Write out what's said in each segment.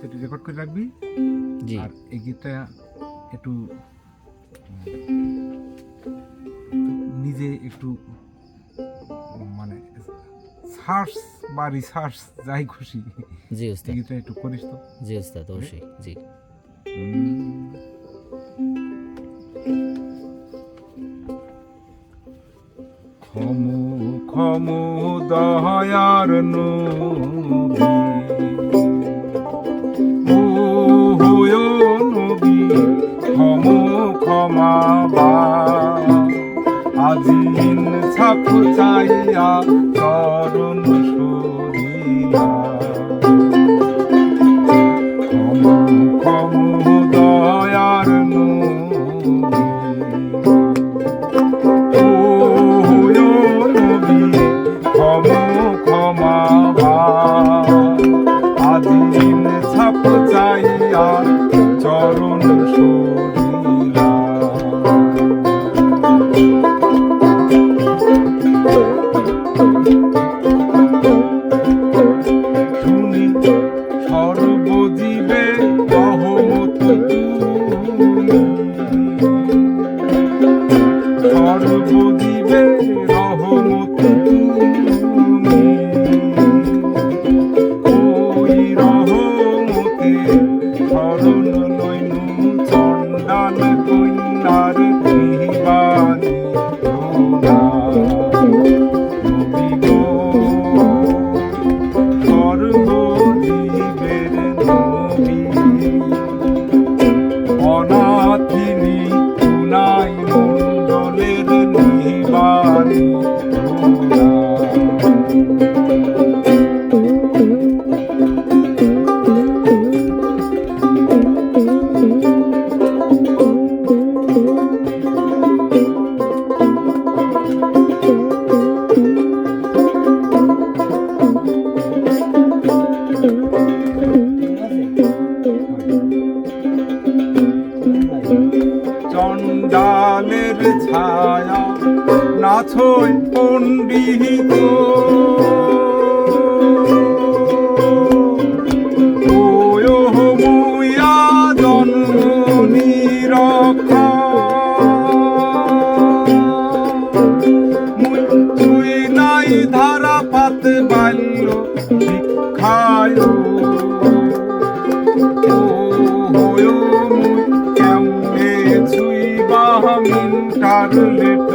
একটু রেকর্ড করে রাখবি। জি আর এই গীতটা একটু নিজে একটু মানে সার্চ বা রিসার্চ যাই খুশি জি এই উস্তাদ, গীতটা একটু করিস তো। জি উস্তাদ, অবশ্যই। জি খমু খমু দয়ার নবী, ও হয় নবী খমু ক্ষমাবা, আজিন ছাপ চাইয়া চরণ সরিলা। খমু খমু দয়ার নবী, ক্ষমা আদিন ছাপ চাইয়া চরণ সরিলা। শুনি সর্বজীবে রহমত তুমি, সর্বজীবে রহমত তুমি, ওই রহমতে শরণ লইনু চণ্ডাল কন্যার নিবানি রোনা। নবী গো সর্বজীবের নবী, অনাথিনী তুনাই মণ্ডলের নিবানি রোনা। চণ্ডালের ছায়া নাছই পণ্ডিত, মুইয়া জন্ম নিরক্ষা, মুই নাই ধারা পাত বাল্য শিক্ষায়, ইন্টারনেট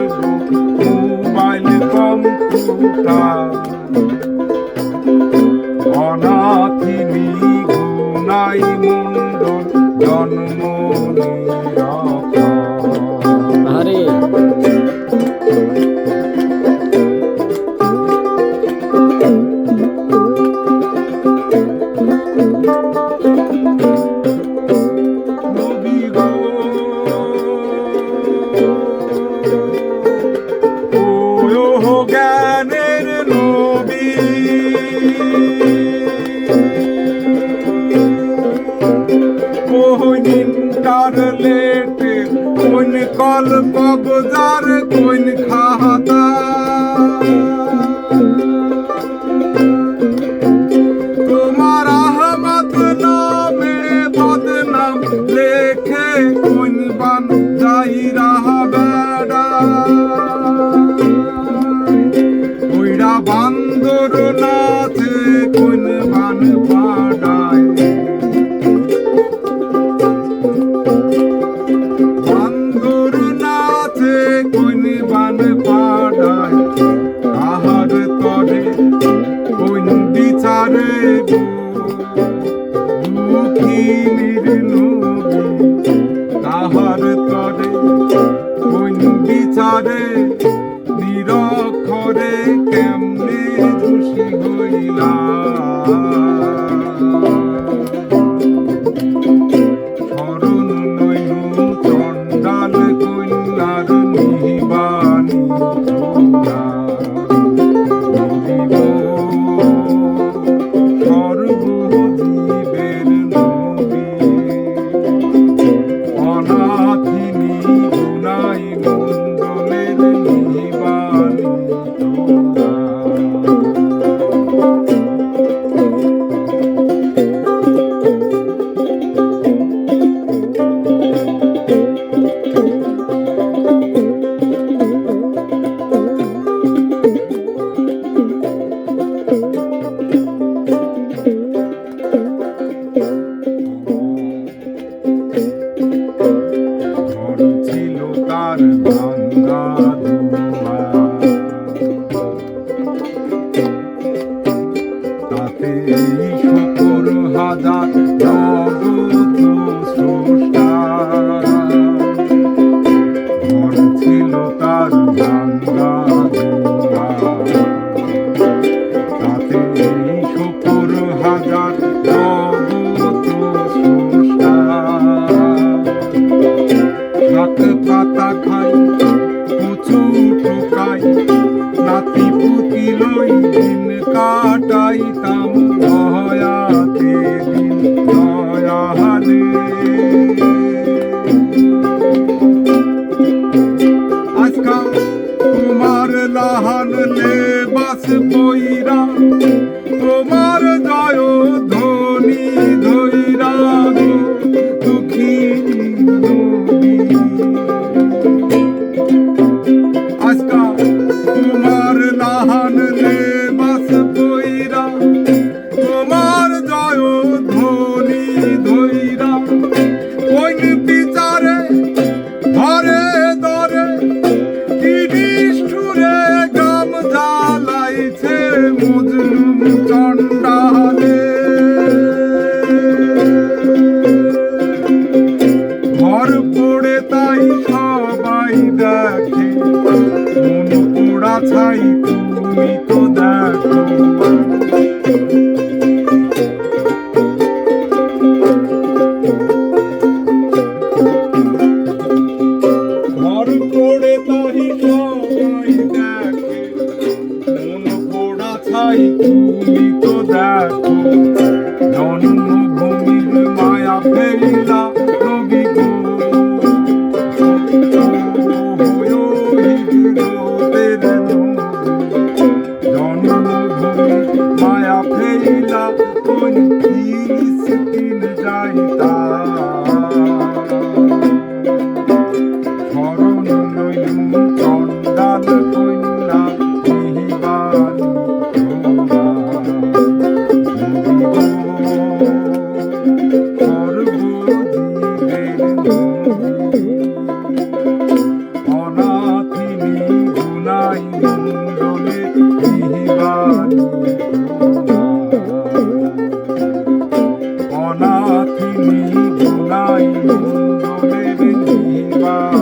মোবাইল কম্পিউটার, অনাথিনী গুনাই মণ্ডল জন্ম নিরক্ষা। আরে নবী গো ও জ্ঞানের নবী, কোন ইন্টারনেট কোন কল্প বাজার কোন খাতা, তোমার আহমদ নামে বদনাম লেখে কোন বান যাই রাহা বেড়া, ওইরা বান্দর নাচে কোন বান পাড়ায়, বান্দর নাচে কোন বান পাড়ায়, কাহার তরে কোন বিচারে দুঃখিনীর নবী, কাহার তরে কোন বিচারে নিরক্ষরে কেমনে দোষী হইলা। শরণ লইনু চণ্ডাল কন্যার নিবানি রোনা। নবী গো সর্বজীবের নবী, রে আজকা তোমার লাহান লেবাস পইরা তোমার জয় ধ্বনি ধইরা গো দুঃখী নবী আজকা তোমার লাহান লেবাস পইরা তোমার জয় ধ্বনি ধইরা কোন বিচারে ধরে ধরে কি নিষ্ঠুরে গাম জ্বালাইছে মজলুম চণ্ডালে ঘর পড়ে তাই সবাই দেখে মন পোড়া ছাই তুমি তো দেখো ঘর পড়ে তাই সবাই দেখে মন পোড়া ছাই তুমি তো দেখো জন্মভূমির মায়া ফেরিলা নবী গো জন্মভূমি মায়া ফেরিলা কোন ফিলিস্তিন যাইতা শরণ লইলুম চণ্ডাল কন্যা নিহিবানি অনাথিনী গুনাই মণ্ডলে নিহিবানি অনাথিনী গুনাই মণ্ডলে নিহিবানি